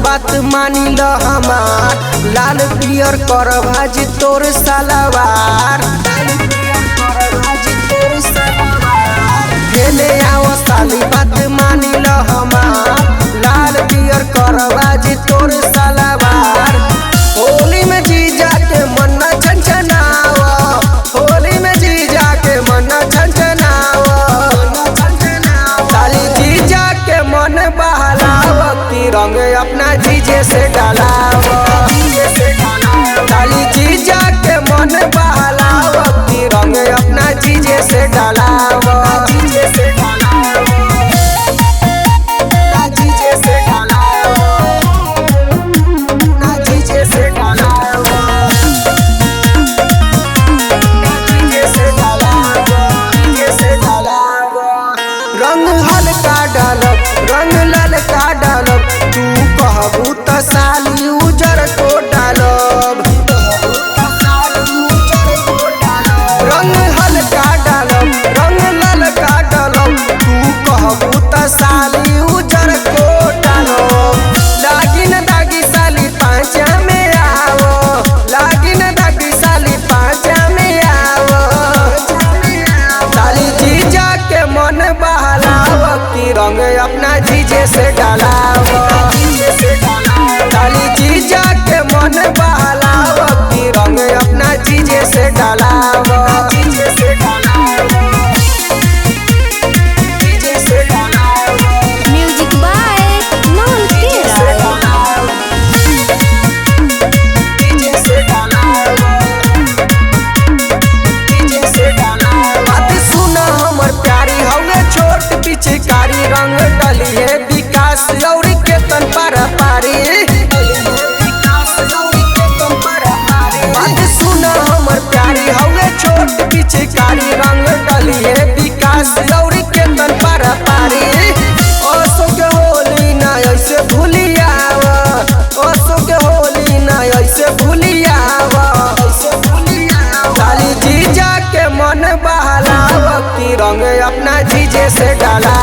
बात मानी ल हमार लाल पियर कर भाजी तोर सलवार खेले आओ साली बात मानी ल हमार लाल पियर कर भाजी तोर सलवार होली में जीजा के मन छनछनाव होली में जीजा के मन छनछनाव साली जीजा के मन बहलाव रंग अपना जीजे से डालाव साली जीजा के मन बहलाव रंग अपना जीजे से डालाव रंग हल्का डालब रंग ललका डालब तू कहबू त साली उजर को डालब रंग हल्का डालब रंग ललका डालब तू कहबू त साली उजर को डालब लागिन दागी साली पाँचा में आवो लागिन दागी साली पाँचा में आवो साली जीजा के मन बहलाव रंग अपना जीजे से डालाव साली जीजा के मन बहलाव रंग अपना जीजे से डालाव म्यूजिक बाय नॉल बात सुना हमर प्यारी हवे छोट पिचकारी रंग डलिए विकास और केतन पर पारी बात सुना हमर प्यारी हवे छोट पिचकारी रंग डलिए विकास और केतन पर पारी ओसो के होली ना ऐसे भूलियाव ओसो के होली ना ऐसे भूलियाव साली जीजा के मन बहलाव रंग अपना जीजे से डाला।